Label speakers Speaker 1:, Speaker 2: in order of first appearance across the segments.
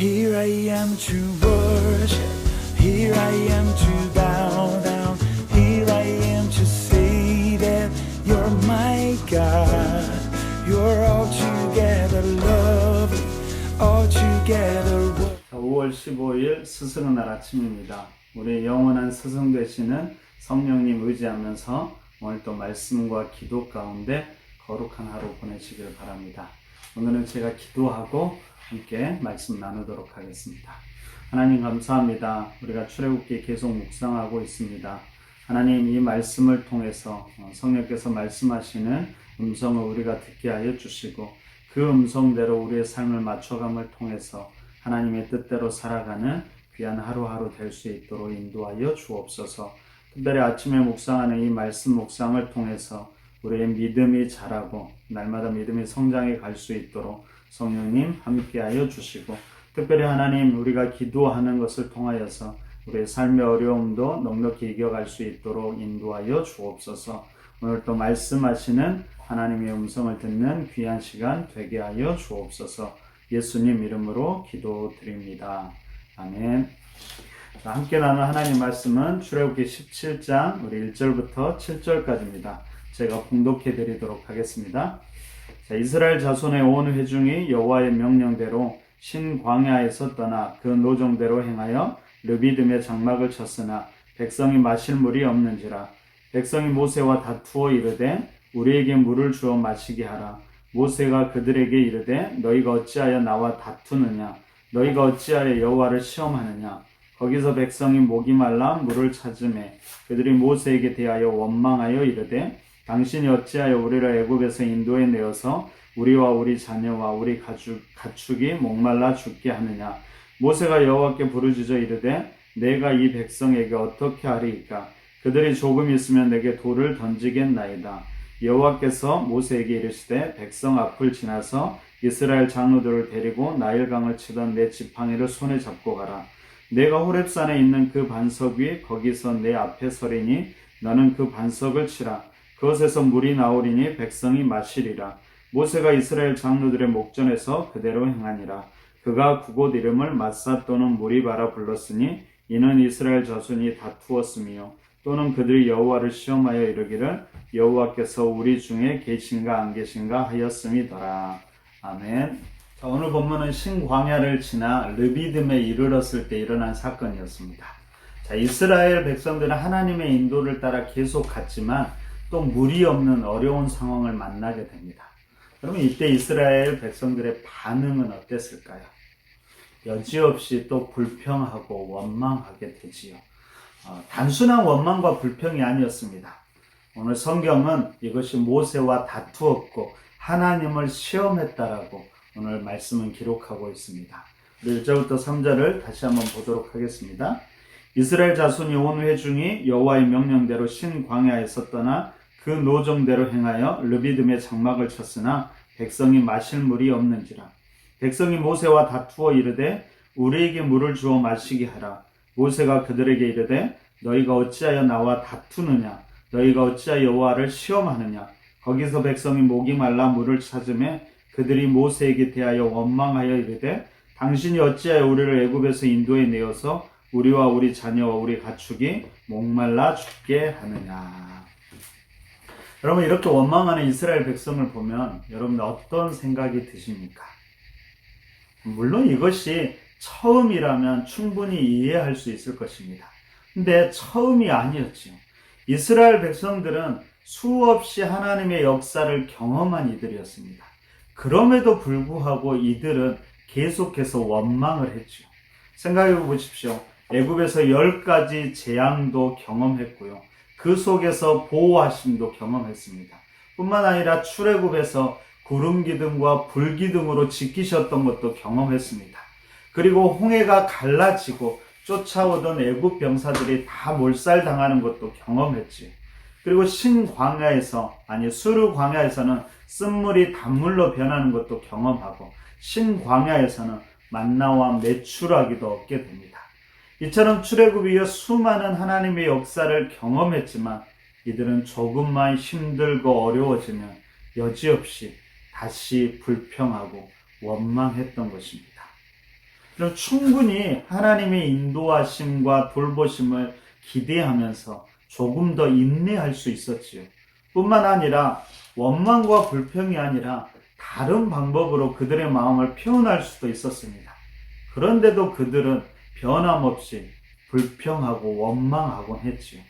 Speaker 1: Here I am to worship, here I am to bow down, here I am to say that you're my God. You're altogether lovely, altogether worthy.
Speaker 2: 5월 15일 스승의 날 아침입니다. 우리 영원한 스승 되시는 성령님 의지하면서 오늘 또 말씀과 기도 가운데 거룩한 하루 보내시길 바랍니다. 오늘은 제가 기도하고 함께 말씀 나누도록 하겠습니다. 하나님 감사합니다. 우리가 출애굽기 계속 묵상하고 있습니다. 하나님 이 말씀을 통해서 성령께서 말씀하시는 음성을 우리가 듣게 하여 주시고 그 음성대로 우리의 삶을 맞춰감을 통해서 하나님의 뜻대로 살아가는 귀한 하루하루 될 수 있도록 인도하여 주옵소서. 특별히 아침에 묵상하는 이 말씀 묵상을 통해서 우리의 믿음이 자라고 날마다 믿음이 성장해 갈 수 있도록 성령님 함께하여 주시고, 특별히 하나님 우리가 기도하는 것을 통하여서 우리의 삶의 어려움도 넉넉히 이겨갈 수 있도록 인도하여 주옵소서. 오늘 또 말씀하시는 하나님의 음성을 듣는 귀한 시간 되게 하여 주옵소서. 예수님 이름으로 기도드립니다. 아멘. 자, 함께 나눈 하나님 말씀은 출애굽기 17장 우리 1절부터 7절까지입니다. 제가 봉독해 드리도록 하겠습니다. 자, 이스라엘 자손의 온 회중이 여호와의 명령대로 신광야에서 떠나 그 노정대로 행하여 르비딤의 장막을 쳤으나 백성이 마실 물이 없는지라. 백성이 모세와 다투어 이르되 우리에게 물을 주어 마시게 하라. 모세가 그들에게 이르되 너희가 어찌하여 나와 다투느냐? 너희가 어찌하여 여호와를 시험하느냐? 거기서 백성이 목이 말라 물을 찾으매 그들이 모세에게 대하여 원망하여 이르되 당신이 어찌하여 우리를 애굽에서 인도해 내어서 우리와 우리 자녀와 우리 가축이 목말라 죽게 하느냐? 모세가 여호와께 부르짖어 이르되 내가 이 백성에게 어떻게 하리이까? 그들이 조금 있으면 내게 돌을 던지겠나이다. 여호와께서 모세에게 이르시되 백성 앞을 지나서 이스라엘 장로들을 데리고 나일강을 치던 내 지팡이를 손에 잡고 가라. 내가 호렙산에 있는 그 반석 위 거기서 내 앞에 서리니 너는 그 반석을 치라. 그것에서 물이 나오리니 백성이 마시리라. 모세가 이스라엘 장로들의 목전에서 그대로 행하니라. 그가 그곳 이름을 마사 또는 무리바라 불렀으니 이는 이스라엘 자손이 다투었으며 또는 그들이 여호와를 시험하여 이르기를 여호와께서 우리 중에 계신가 안 계신가 하였음이더라. 아멘. 자, 오늘 본문은 신광야를 지나 르비딤에 이르렀을 때 일어난 사건이었습니다. 자, 이스라엘 백성들은 하나님의 인도를 따라 계속 갔지만 또 물이 없는 어려운 상황을 만나게 됩니다. 그러면 이때 이스라엘 백성들의 반응은 어땠을까요? 여지없이 또 불평하고 원망하게 되지요. 단순한 원망과 불평이 아니었습니다. 오늘 성경은 이것이 모세와 다투었고 하나님을 시험했다라고 오늘 말씀은 기록하고 있습니다. 1절부터 3절을 다시 한번 보도록 하겠습니다. 이스라엘 자손이 온 회중이 여호와의 명령대로 신광야에서 떠나 그 노정대로 행하여 르비딤의 장막을 쳤으나 백성이 마실 물이 없는지라. 백성이 모세와 다투어 이르되 우리에게 물을 주어 마시게 하라. 모세가 그들에게 이르되 너희가 어찌하여 나와 다투느냐? 너희가 어찌하여 여호와를 시험하느냐? 거기서 백성이 목이 말라 물을 찾으매 그들이 모세에게 대하여 원망하여 이르되 당신이 어찌하여 우리를 애굽에서 인도해 내어서 우리와 우리 자녀와 우리 가축이 목말라 죽게 하느냐? 여러분, 이렇게 원망하는 이스라엘 백성을 보면 여러분 어떤 생각이 드십니까? 물론 이것이 처음이라면 충분히 이해할 수 있을 것입니다. 근데 처음이 아니었죠. 이스라엘 백성들은 수없이 하나님의 역사를 경험한 이들이었습니다. 그럼에도 불구하고 이들은 계속해서 원망을 했죠. 생각해 보십시오. 애굽에서 10가지 재앙도 경험했고요. 그 속에서 보호하심도 경험했습니다. 뿐만 아니라 출애굽에서 구름 기둥과 불 기둥으로 지키셨던 것도 경험했습니다. 그리고 홍해가 갈라지고 쫓아오던 애굽 병사들이 다 몰살당하는 것도 경험했지. 그리고 수르 광야에서는 쓴물이 단물로 변하는 것도 경험하고 신광야에서는 만나와 메추라기도 얻게 됩니다. 이처럼 출애굽 이후 수많은 하나님의 역사를 경험했지만 이들은 조금만 힘들고 어려워지면 여지없이 다시 불평하고 원망했던 것입니다. 그럼 충분히 하나님의 인도하심과 돌보심을 기대하면서 조금 더 인내할 수 있었지요. 뿐만 아니라 원망과 불평이 아니라 다른 방법으로 그들의 마음을 표현할 수도 있었습니다. 그런데도 그들은 변함없이 불평하고 원망하곤 했지요.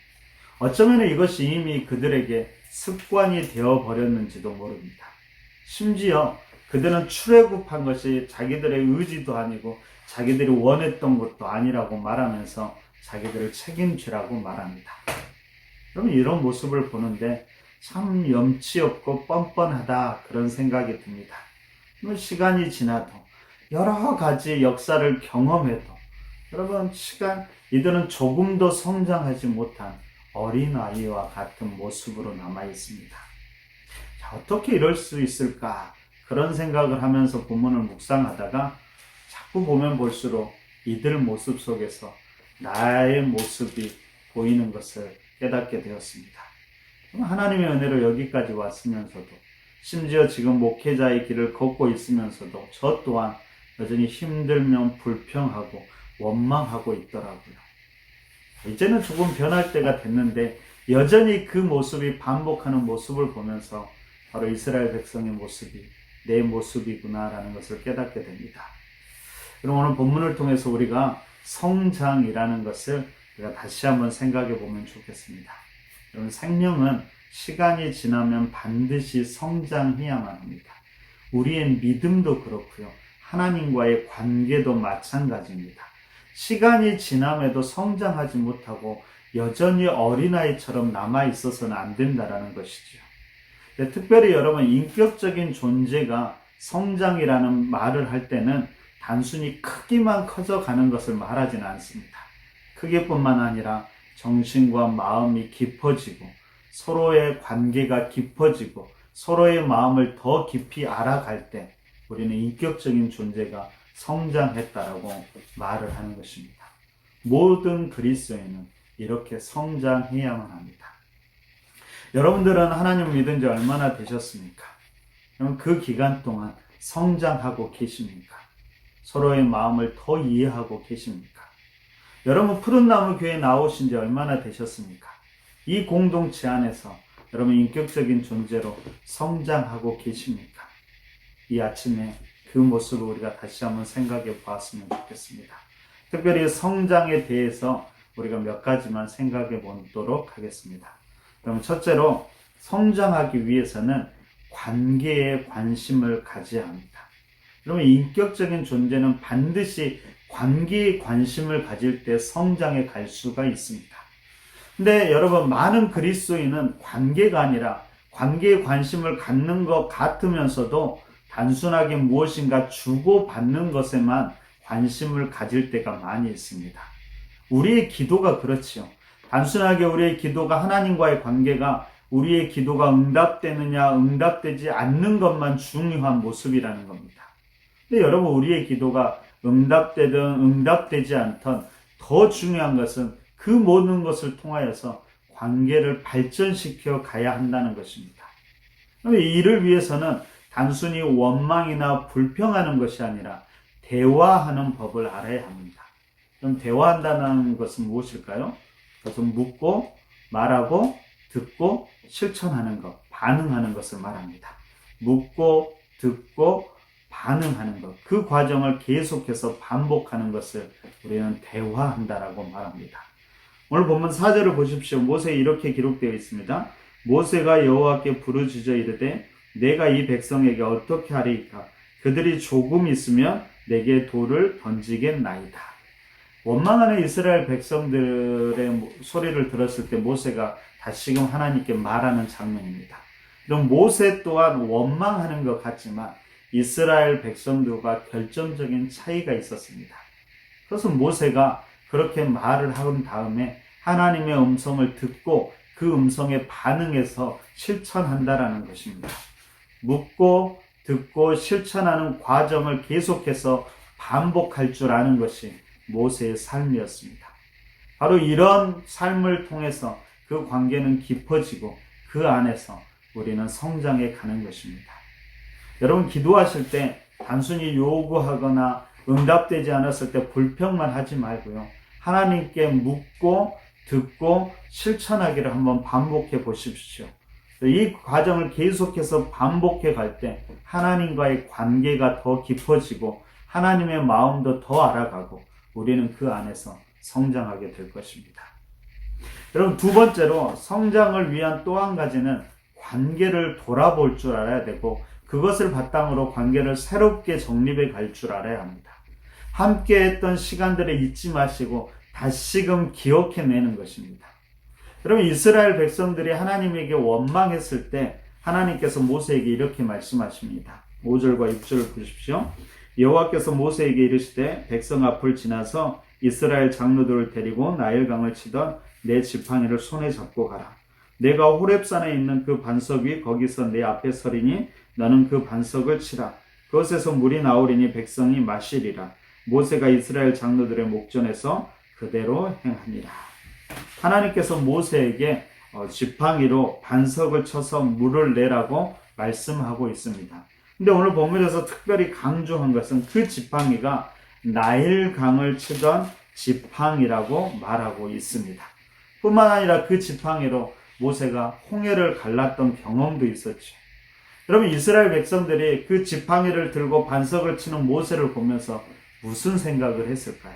Speaker 2: 어쩌면 이것이 이미 그들에게 습관이 되어버렸는지도 모릅니다. 심지어 그들은 출애굽한 것이 자기들의 의지도 아니고 자기들이 원했던 것도 아니라고 말하면서 자기들을 책임지라고 말합니다. 그러면 이런 모습을 보는데 참 염치 없고 뻔뻔하다 그런 생각이 듭니다. 시간이 지나도 여러 가지 역사를 경험해도 여러분 이들은 조금도 성장하지 못한 어린아이와 같은 모습으로 남아 있습니다. 자, 어떻게 이럴 수 있을까? 그런 생각을 하면서 본문을 묵상하다가 자꾸 보면 볼수록 이들 모습 속에서 나의 모습이 보이는 것을 깨닫게 되었습니다. 하나님의 은혜로 여기까지 왔으면서도 심지어 지금 목회자의 길을 걷고 있으면서도 저 또한 여전히 힘들면 불평하고 원망하고 있더라고요. 이제는 조금 변할 때가 됐는데 여전히 그 모습이 반복하는 모습을 보면서 바로 이스라엘 백성의 모습이 내 모습이구나라는 것을 깨닫게 됩니다. 그럼 오늘 본문을 통해서 우리가 성장이라는 것을 우리가 다시 한번 생각해 보면 좋겠습니다. 여러분, 생명은 시간이 지나면 반드시 성장해야만 합니다. 우리의 믿음도 그렇고요. 하나님과의 관계도 마찬가지입니다. 시간이 지남에도 성장하지 못하고 여전히 어린아이처럼 남아있어서는 안 된다는 것이죠. 특별히 여러분, 인격적인 존재가 성장이라는 말을 할 때는 단순히 크기만 커져가는 것을 말하지는 않습니다. 크기뿐만 아니라 정신과 마음이 깊어지고 서로의 관계가 깊어지고 서로의 마음을 더 깊이 알아갈 때 우리는 인격적인 존재가 성장했다라고 말을 하는 것입니다. 모든 그리스도인은 이렇게 성장해야만 합니다. 여러분들은 하나님 믿은 지 얼마나 되셨습니까? 그럼 그 기간 동안 성장하고 계십니까? 서로의 마음을 더 이해하고 계십니까? 여러분, 푸른나무 교회에 나오신 지 얼마나 되셨습니까? 이 공동체 안에서 여러분 인격적인 존재로 성장하고 계십니까? 이 아침에 그 모습을 우리가 다시 한번 생각해 보았으면 좋겠습니다. 특별히 성장에 대해서 우리가 몇 가지만 생각해 보도록 하겠습니다. 그럼 첫째로 성장하기 위해서는 관계에 관심을 가져야 합니다. 그러면 인격적인 존재는 반드시 관계에 관심을 가질 때 성장해 갈 수가 있습니다. 근데 여러분, 많은 그리스도인은 관계가 아니라 관계에 관심을 갖는 것 같으면서도 단순하게 무엇인가 주고받는 것에만 관심을 가질 때가 많이 있습니다. 우리의 기도가 그렇지요. 단순하게 우리의 기도가 하나님과의 관계가 우리의 기도가 응답되느냐 응답되지 않는 것만 중요한 모습이라는 겁니다. 근데 여러분, 우리의 기도가 응답되든 응답되지 않든 더 중요한 것은 그 모든 것을 통하여서 관계를 발전시켜 가야 한다는 것입니다. 이를 위해서는 단순히 원망이나 불평하는 것이 아니라 대화하는 법을 알아야 합니다. 그럼 대화한다는 것은 무엇일까요? 그것은 묻고 말하고 듣고 실천하는 것, 반응하는 것을 말합니다. 묻고 듣고 반응하는 것, 그 과정을 계속해서 반복하는 것을 우리는 대화한다라고 말합니다. 오늘 본문 4절을 보십시오. 모세에 이렇게 기록되어 있습니다. 모세가 여호와께 부르짖어 이르되 내가 이 백성에게 어떻게 하리이까? 그들이 조금 있으면 내게 돌을 던지겠나이다. 원망하는 이스라엘 백성들의 소리를 들었을 때 모세가 다시금 하나님께 말하는 장면입니다. 그럼 모세 또한 원망하는 것 같지만 이스라엘 백성들과 결정적인 차이가 있었습니다. 그래서 모세가 그렇게 말을 한 다음에 하나님의 음성을 듣고 그 음성에 반응해서 실천한다라는 것입니다. 묻고 듣고 실천하는 과정을 계속해서 반복할 줄 아는 것이 모세의 삶이었습니다. 바로 이런 삶을 통해서 그 관계는 깊어지고 그 안에서 우리는 성장해 가는 것입니다. 여러분, 기도하실 때 단순히 요구하거나 응답되지 않았을 때 불평만 하지 말고요. 하나님께 묻고 듣고 실천하기를 한번 반복해 보십시오. 이 과정을 계속해서 반복해 갈 때 하나님과의 관계가 더 깊어지고 하나님의 마음도 더 알아가고 우리는 그 안에서 성장하게 될 것입니다. 여러분, 두 번째로 성장을 위한 또 한 가지는 관계를 돌아볼 줄 알아야 되고 그것을 바탕으로 관계를 새롭게 정립해 갈 줄 알아야 합니다. 함께 했던 시간들을 잊지 마시고 다시금 기억해내는 것입니다. 여러분, 이스라엘 백성들이 하나님에게 원망했을 때 하나님께서 모세에게 이렇게 말씀하십니다. 5절과 6절을 보십시오. 여호와께서 모세에게 이르시되 백성 앞을 지나서 이스라엘 장로들을 데리고 나일강을 치던 내 지팡이를 손에 잡고 가라. 내가 호렙산에 있는 그 반석 위 거기서 내 앞에 서리니 너는 그 반석을 치라. 그것에서 물이 나오리니 백성이 마시리라. 모세가 이스라엘 장로들의 목전에서 그대로 행하니라. 하나님께서 모세에게 지팡이로 반석을 쳐서 물을 내라고 말씀하고 있습니다. 근데 오늘 본문에서 특별히 강조한 것은 그 지팡이가 나일강을 치던 지팡이라고 말하고 있습니다. 뿐만 아니라 그 지팡이로 모세가 홍해를 갈랐던 경험도 있었죠. 여러분, 이스라엘 백성들이 그 지팡이를 들고 반석을 치는 모세를 보면서 무슨 생각을 했을까요?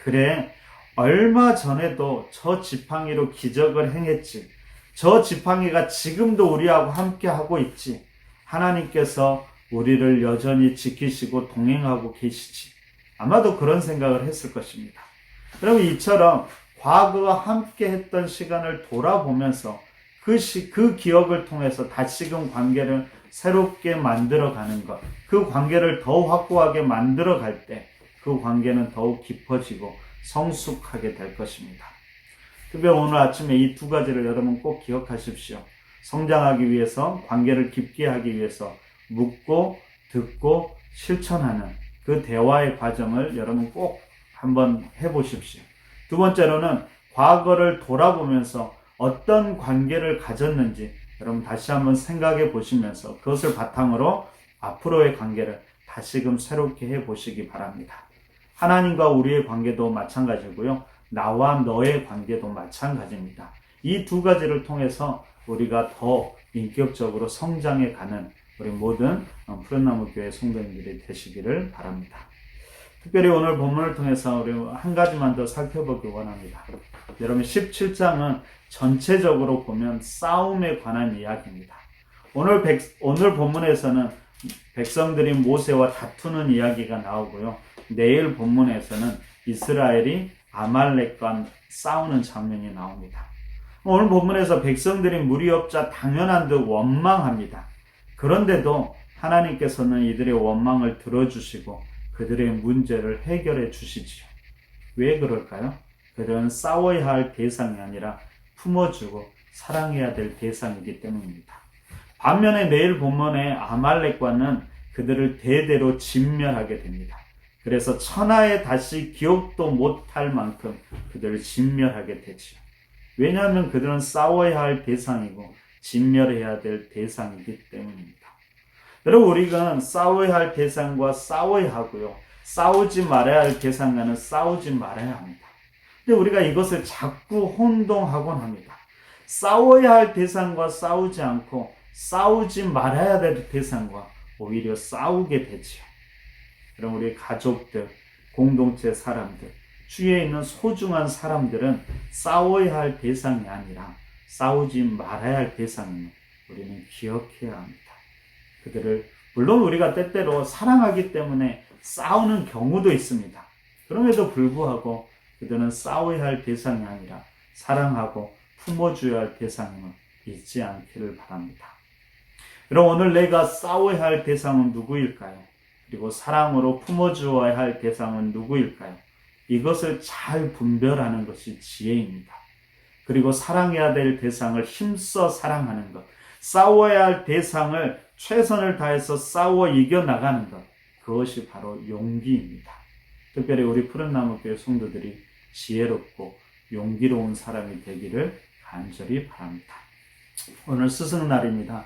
Speaker 2: 그래, 얼마 전에도 저 지팡이로 기적을 행했지. 저 지팡이가 지금도 우리하고 함께 하고 있지. 하나님께서 우리를 여전히 지키시고 동행하고 계시지. 아마도 그런 생각을 했을 것입니다. 여러분, 이처럼 과거와 함께 했던 시간을 돌아보면서 그 기억을 통해서 다시금 관계를 새롭게 만들어가는 것, 그 관계를 더 확고하게 만들어갈 때 그 관계는 더욱 깊어지고 성숙하게 될 것입니다. 특별히 오늘 아침에 이 두 가지를 여러분 꼭 기억하십시오. 성장하기 위해서, 관계를 깊게 하기 위해서 묻고 듣고 실천하는 그 대화의 과정을 여러분 꼭 한번 해보십시오. 두 번째로는 과거를 돌아보면서 어떤 관계를 가졌는지 여러분 다시 한번 생각해 보시면서 그것을 바탕으로 앞으로의 관계를 다시금 새롭게 해보시기 바랍니다. 하나님과 우리의 관계도 마찬가지고요. 나와 너의 관계도 마찬가지입니다. 이 두 가지를 통해서 우리가 더 인격적으로 성장해 가는 우리 모든 푸른나무 교회 성도님들이 되시기를 바랍니다. 특별히 오늘 본문을 통해서 우리 한 가지만 더 살펴보기 원합니다. 여러분, 17장은 전체적으로 보면 싸움에 관한 이야기입니다. 오늘 본문에서는 백성들이 모세와 다투는 이야기가 나오고요. 내일 본문에서는 이스라엘이 아말렉과 싸우는 장면이 나옵니다. 오늘 본문에서 백성들이 물이 없자 당연한 듯 원망합니다. 그런데도 하나님께서는 이들의 원망을 들어주시고 그들의 문제를 해결해 주시지요. 왜 그럴까요? 그들은 싸워야 할 대상이 아니라 품어주고 사랑해야 될 대상이기 때문입니다. 반면에 내일 본문의 아말렉과는 그들을 대대로 진멸하게 됩니다. 그래서 천하에 다시 기억도 못할 만큼 그들을 진멸하게 되지요. 왜냐하면 그들은 싸워야 할 대상이고 진멸해야 될 대상이기 때문입니다. 여러분, 우리가 싸워야 할 대상과 싸워야 하고요. 싸우지 말아야 할 대상과는 싸우지 말아야 합니다. 근데 우리가 이것을 자꾸 혼동하곤 합니다. 싸워야 할 대상과 싸우지 않고 싸우지 말아야 될 대상과 오히려 싸우게 되지요. 그럼 우리 가족들, 공동체 사람들, 주위에 있는 소중한 사람들은 싸워야 할 대상이 아니라 싸우지 말아야 할 대상임을 우리는 기억해야 합니다. 그들을 물론 우리가 때때로 사랑하기 때문에 싸우는 경우도 있습니다. 그럼에도 불구하고 그들은 싸워야 할 대상이 아니라 사랑하고 품어줘야 할 대상임을 잊지 않기를 바랍니다. 그럼 오늘 내가 싸워야 할 대상은 누구일까요? 그리고 사랑으로 품어주어야 할 대상은 누구일까요? 이것을 잘 분별하는 것이 지혜입니다. 그리고 사랑해야 될 대상을 힘써 사랑하는 것, 싸워야 할 대상을 최선을 다해서 싸워 이겨나가는 것, 그것이 바로 용기입니다. 특별히 우리 푸른나무 교회 성도들이 지혜롭고 용기로운 사람이 되기를 간절히 바랍니다. 오늘 스승날입니다.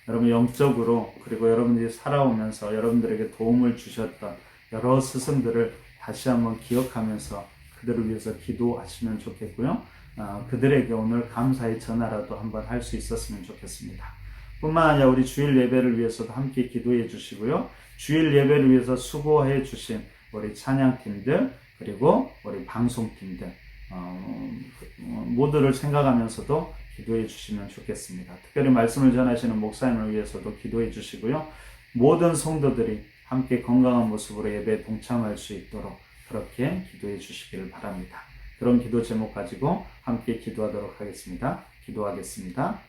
Speaker 2: 여러분, 영적으로 그리고 여러분들이 살아오면서 여러분들에게 도움을 주셨던 여러 스승들을 다시 한번 기억하면서 그들을 위해서 기도하시면 좋겠고요. 그들에게 오늘 감사의 전화라도 한번 할 수 있었으면 좋겠습니다. 뿐만 아니라 우리 주일 예배를 위해서도 함께 기도해 주시고요. 주일 예배를 위해서 수고해 주신 우리 찬양팀들 그리고 우리 방송팀들 모두를 생각하면서도 기도해 주시면 좋겠습니다. 특별히 말씀을 전하시는 목사님을 위해서도 기도해 주시고요. 모든 성도들이 함께 건강한 모습으로 예배에 동참할 수 있도록 그렇게 기도해 주시기를 바랍니다. 그런 기도 제목 가지고 함께 기도하도록 하겠습니다. 기도하겠습니다.